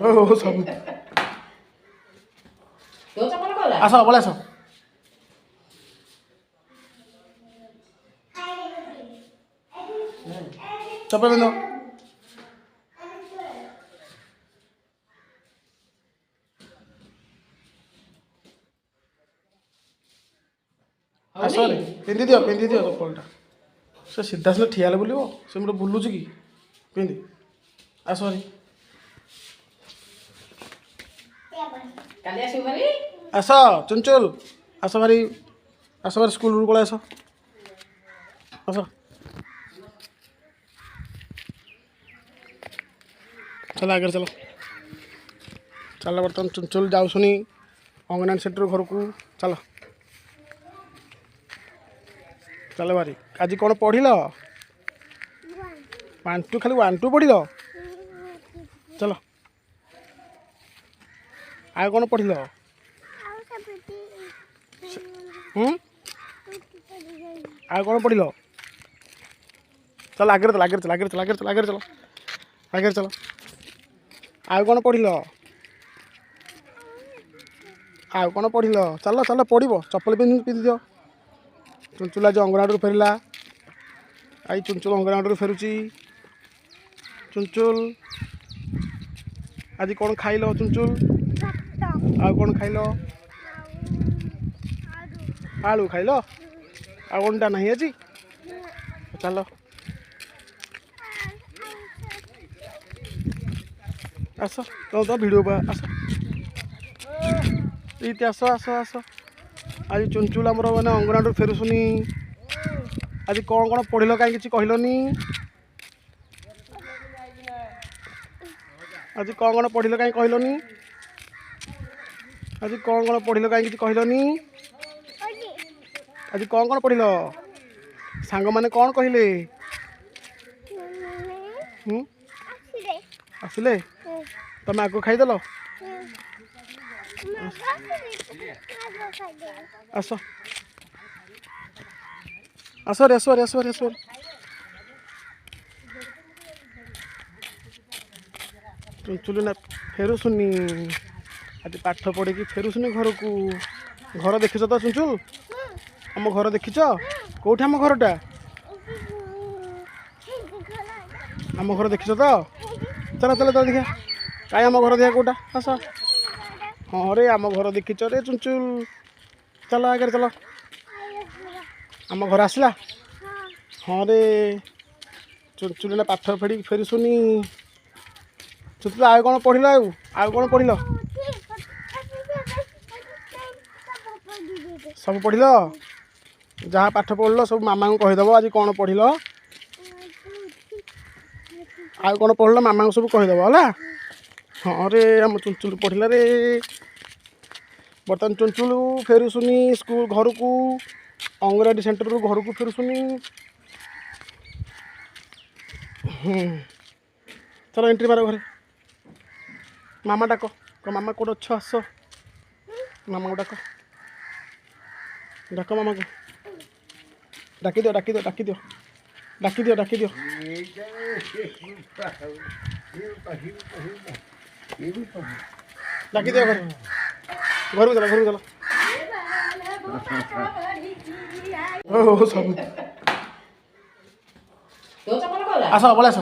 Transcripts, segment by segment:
ओ सब आस पलि आस चप्पल पिंध आस पिंधि दियो चप्पलटा से सीधा सीधा ठिया बुल से मोटे बुलूच कि पिंधि आस आस चुनचुल आस भारी स्कूल पलि आस आस चल आगे चलो चल बर्तमान चुनचुल जाऊनी अंगनवाड़ी सेंटर घर को चल चल भारी आज कौन पढ़ल 1 2 खाली 1 2 पढ़ल चल आगे कौन पढ़ल आगे कौन पढ़ल चल आगे चल आगे चल आगे चल आगे चल आगे चल आगे चल आगे कौन पढ़ल आगे कौन पढ़ल चल चल पढ़ चप्पल पिंधि दियो चुनचुल आज अंगनवाड़ी फेरला आई चुनचुल अंगनवाड़ी फेरुची चुनचुल आज कौन खाइल चुनचुल आ कौन खाइल आलू खाइल आ अंडा नहीं आज चल आस तो भिडियो आस ये आस आस आस आज चुनचुल आमर मैंने अंगनवाड़ी फेरुसुनी आज कौन कौन पढ़ल कहीं किसी कहलनी आज कौन कौन पढ़ल कहीं कहलनी आज कौन कौन पढ़ल कहीं किसी कहलनी आज कौन कौन पढ़ल सांग मैंने कौन कहले आसिले तुम आग खाईदेल आस आस रे आस रे आस रे आस चुनचुल ना फेरुसुनी आज पाठ पढ़ी फेरुसुनी घर को घर देखिच तो चुनचुल आम घर देखिच कौटी आम घरटा आम घर देखिच तो चल चल चल देखा कहीं आम घर देखा कौटा आस हाँ रे आम घर देखिच रे चुनचुल चल आगे चल आम घर आसला हाँ रे चुनचुल ना पाठ फेड़ी फेरुसुनी चुनचुल आगे कौन पढ़ल आगे कौन पढ़ल सब पढ़ल जहाँ पाठ पढ़ल सब मामा को कहीदेव आज कौन पढ़ल आगे कौन पढ़ल मामा को सब कहीदेव है हाँ रे आम चुनचुल पढ़ला रे बर्तमान चुनचुल फेरुसुनी स्कूल घर को अंगनवाड़ी सेंटर रू घर को फेरुसुनी चलो एंट्री मार घरे मामा डाक मामा कौन अच्छ आस मामा को डाक डाक मामा को डाकी दियो डाकी दियो डाकी दियो डाकी दियो डाकी दियो डाकी दियो घर को चलो घर को चलो ओ सब आस पलि आस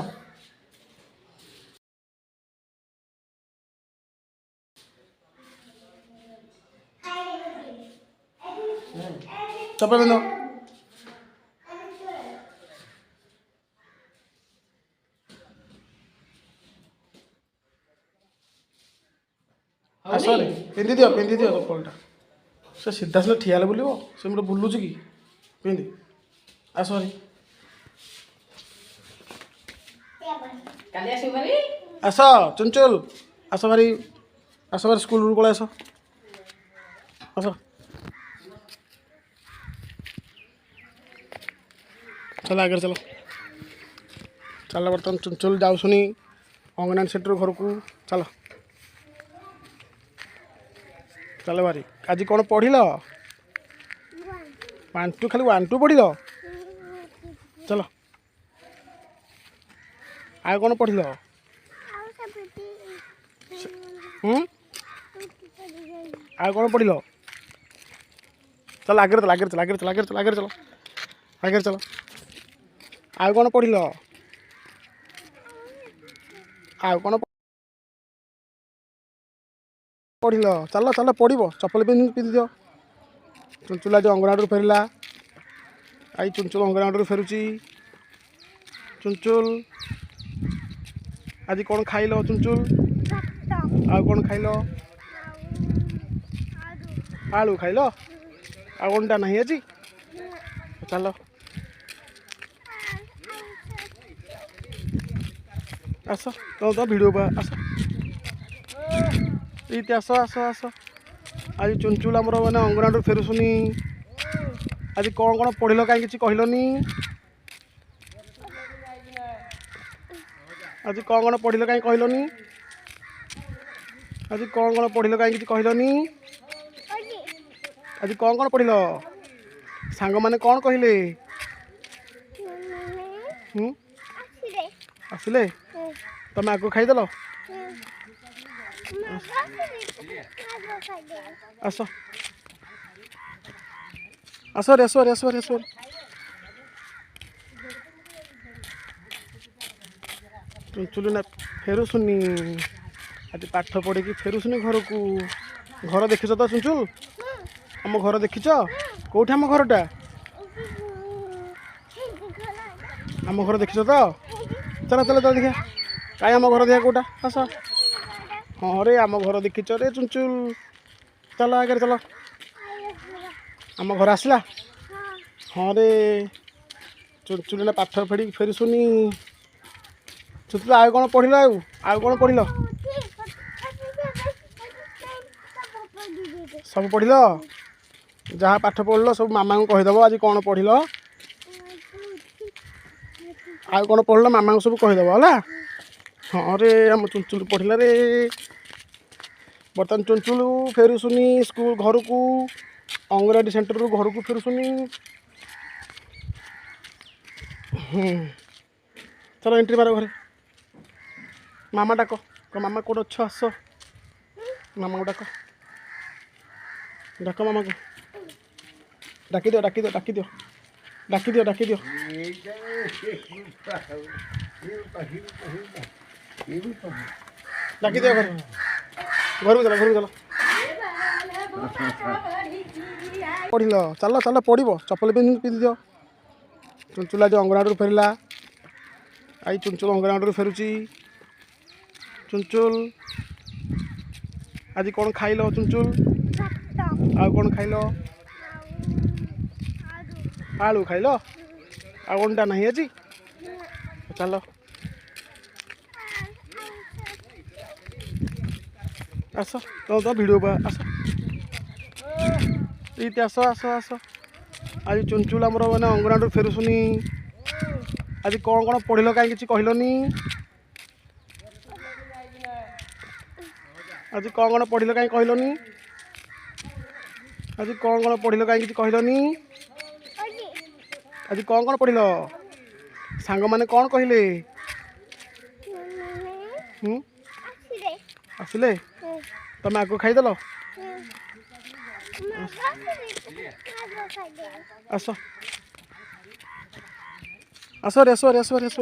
चप्पल पिंध आस पिंधि दियो चप्पलटा से सीधा सीधा ठिया बुल से मोटे बुलूच कि पिंधि आस आस चुनचुल आस भारी स्कूल पलि आस आस चल आगे चलो चल बर्तमान चुनचुल जाऊनी अंगनवाड़ी सेंटर घर को चल चल भारी आज कौन पढ़ल 1 2 खाली 1 2 पढ़ल चल आगे कौन पढ़ल ହୁଁ ଆଉ କ'ଣ ପଢ଼ିଲ? ଚାଲ ଆଗରେ ଚାଲ ଆଗରେ ଚାଲ ଆଗରେ ଚାଲ ଆଗରେ ଚାଲ ଆଗରେ ଚାଲ ଆଗରେ ଚାଲ। ଆଉ କ'ଣ ପଢ଼ିଲ? ଆଉ କ'ଣ ପଢ଼ିଲ? ଚାଲ ଚାଲ ପଢ଼ିବ। ଚପଲ ପିନ୍ଧିଦିଅ। ଚୁଞ୍ଚୁଲା ଆଜି ଅଙ୍ଗନବାଡ଼ିରୁ ଫେରିଲା। ଆଇ ଚୁଞ୍ଚୁଲ ଅଙ୍ଗନବାଡ଼ିରୁ ଫେରୁଛି। ଚୁଞ୍ଚୁଲ ଆଜି କ'ଣ ଖାଇଲ? ଚୁଞ୍ଚୁଲ ଆଉ କ'ଣ ଖାଇଲ? ଆଳୁ ଖାଇଲ? ଆଉ ଅଣ୍ଡା ନାହିଁ ଆଜି? ଚାଲ ଆସ ତ ଭିଡ଼ିଓ ଆସ ଏଇଠି ଆସ ଆସ ଆସ। ଆଜି ଚୁଞ୍ଚୁଲ ଆମର ମାନେ ଅଙ୍ଗନବାଡ଼ିରୁ ଫେରୁସୁନି। ଆଜି କ'ଣ କ'ଣ ପଢ଼ିଲ କାହିଁ କିଛି କହିଲନି? ଆଜି କ'ଣ କ'ଣ ପଢ଼ିଲ କାହିଁ କହିଲନି? ଆଜି କ'ଣ କ'ଣ ପଢ଼ିଲ କାହିଁ କିଛି କହିଲନି? ଆଜି କ'ଣ କ'ଣ ପଢ଼ିଲ? ସାଙ୍ଗମାନେ କ'ଣ କହିଲେ? ଆସିଲେ? ତମେ ଆଗ ଖାଇଦେଲ? ଆସ ଆସ ରେ ଆସ ରେ ଆସ ରେ ଆସ। ଚୁଞ୍ଚୁଲି ନା ଫେରୁସୁନି। ଆଜି ପାଠ ପଢ଼ିକି ଫେରୁସୁନି ଘରକୁ। ଘର ଦେଖିଛ ତ ଚୁଞ୍ଚୁଲ? ଆମ ଘର ଦେଖିଛ? କେଉଁଠି ଆମ ଘରଟା? ଆମ ଘର ଦେଖିଛ ତ? ଚାଲ ଚାଲ ଚାଲ ଦେଖିଆ। କାହିଁ ଆମ ଘର ଦେଖିଆ କେଉଁଟା? ଆସ। ହଁ ରେ ଆମ ଘର ଦେଖିଛ ରେ ଚୁଞ୍ଚୁଲ। ଚାଲ ଆଗରେ ଚାଲ। ଆମ ଘର ଆସିଲା? ହଁ ରେ ଚୁଞ୍ଚୁଲି ନା ପାଠ ପଢ଼ିକି ଫେରୁସୁନି। ଚୁଞ୍ଚୁଲ ଆଉ କ'ଣ ପଢ଼ିଲ? ଆଉ କ'ଣ ପଢ଼ିଲ? ସବୁ ପଢ଼ିଲ? ଯାହା ପାଠ ପଢ଼ିଲ ସବୁ ମାମାଙ୍କୁ କହିଦେବ ଆଜି କ'ଣ ପଢ଼ିଲ। ଆଉ କ'ଣ ପଢ଼ିଲ ମାମାଙ୍କୁ ସବୁ କହିଦେବ ହେଲା। ହଁ ରେ ଆମ ଚୁଞ୍ଚୁଲ ପଢ଼ିଲା ରେ। ବର୍ତ୍ତମାନ ଚୁଞ୍ଚୁଲ ଫେରୁସୁନି ସ୍କୁଲ ଘରକୁ। ଅଙ୍ଗନବାଡ଼ି ସେଣ୍ଟରରୁ ଘରକୁ ଫେରୁସୁନି। ଚାଲ ଏଣ୍ଟ୍ରି ମାର ଘରେ। ମାମା ଡାକ। ମାମା କେଉଁଠି ଅଛ? ଆସ ମାମାକୁ ଡାକ। ଡାକ ମାମାକୁ। ଡାକିଦିଅ ଡାକିଦିଅ ଡାକିଦିଅ ଡାକିଦିଅ ଡାକିଦିଅ। ଡାକିଦିଅ ଘରେ। ଘରକୁ ଚାଲ ଘରକୁ ଚାଲ। ପଢ଼ିଲ? ଚାଲ ଚାଲ ପଢ଼ିବ। ଚପଲ ପିନ୍ଧିଦିଅ। ଚୁଞ୍ଚୁଲା ଆଜି ଅଙ୍ଗନବାଡ଼ିରୁ ଫେରିଲା। ଆଇ ଚୁଞ୍ଚୁଲ ଅଙ୍ଗନବାଡ଼ିରୁ ଫେରୁଛି। ଚୁଞ୍ଚୁଲ ଆଜି କ'ଣ ଖାଇଲ? ଚୁଞ୍ଚୁଲ ଆଉ କ'ଣ ଖାଇଲ? ଆଳୁ ଖାଇଲ? ଆଉ ଅଣ୍ଡା ନାହିଁ ଆଜି? ଚାଲ ଆସ ତ ଭିଡ଼ିଓ ଆସ ଏଇଠି ଆସ ଆସ ଆସ। ଆଜି ଚୁଞ୍ଚୁଲ ଆମର ମାନେ ଅଙ୍ଗନବାଡ଼ିରୁ ଫେରୁସୁନି। ଆଜି କ'ଣ କ'ଣ ପଢ଼ିଲ କାହିଁ କିଛି କହିଲନି? ଆଜି କ'ଣ କ'ଣ ପଢ଼ିଲ କାହିଁ କହିଲନି? ଆଜି କ'ଣ କ'ଣ ପଢ଼ିଲ କାହିଁ କିଛି କହିଲନି? ଆଜି କ'ଣ କ'ଣ ପଢ଼ିଲ? ସାଙ୍ଗମାନେ କ'ଣ କହିଲେ? ଆସିଲେ? ତମେ ଆଗ ଖାଇଦେଲ? ଆସ ଆସ ରେ ଆସ ରେ ଆସ ରେ ଆସ।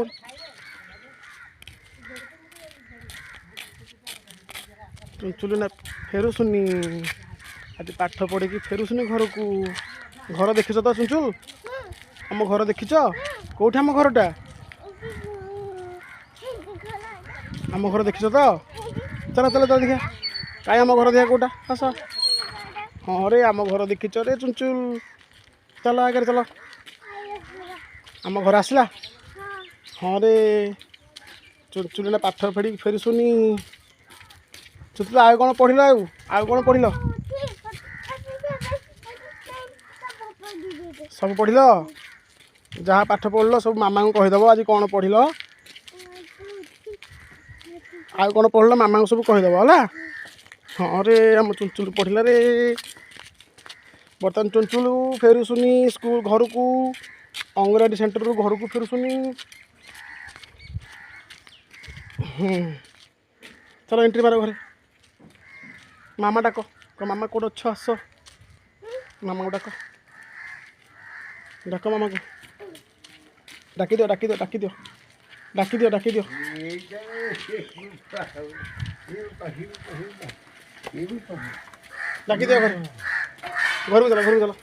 ଚୁଞ୍ଚୁଲି ନା ଫେରୁସୁନି। ଆଜି ପାଠ ପଢ଼ିକି ଫେରୁସୁନି ଘରକୁ। ଘର ଦେଖିଛ ତ ଚୁଞ୍ଚୁଲ? ଆମ ଘର ଦେଖିଛ? କେଉଁଠି ଆମ ଘରଟା? ଆମ ଘର ଦେଖିଛ ତ? ଚାଲ ଚାଲ ଚାଲ ଦେଖିଆ। କାହିଁ ଆମ ଘର ଦେଖିଆ କେଉଁଟା? ଆସ। ହଁ ରେ ଆମ ଘର ଦେଖିଛ ରେ ଚୁଞ୍ଚୁଲ। ଚାଲ ଆଗରେ ଚାଲ। ଆମ ଘର ଆସିଲା? ହଁ ରେ ଚୁଞ୍ଚୁଲି ନା ପାଠ ପଢ଼ିକି ଫେରୁସୁନି। ଚୁଞ୍ଚୁଲ ଆଉ କ'ଣ ପଢ଼ିଲ? ଆଉ କ'ଣ ପଢ଼ିଲ? ସବୁ ପଢ଼ିଲ? ଯାହା ପାଠ ପଢ଼ିଲ ସବୁ ମାମାଙ୍କୁ କହିଦେବ ଆଜି କ'ଣ ପଢ଼ିଲ। ଆଉ କ'ଣ ପଢ଼ିଲ ମାମାଙ୍କୁ ସବୁ କହିଦେବ ହେଲା। ହଁ ରେ ଆମ ଚୁଞ୍ଚୁଲ ପଢ଼ିଲା ରେ। ବର୍ତ୍ତମାନ ଚୁଞ୍ଚୁଲ ଫେରୁସୁନି ସ୍କୁଲ ଘରକୁ। ଅଙ୍ଗନବାଡ଼ି ସେଣ୍ଟରରୁ ଘରକୁ ଫେରୁସୁନି। ଚାଲ ଏଣ୍ଟ୍ରି ମାର ଘରେ। मामा डाक कह मामा कौट अच्छ आस मामा को डाक मामा को डाकी दियो डाकी दियो डाकी दियो डाकी दियो डाकी दियो डाकी दियो घर को चलो घर को चलो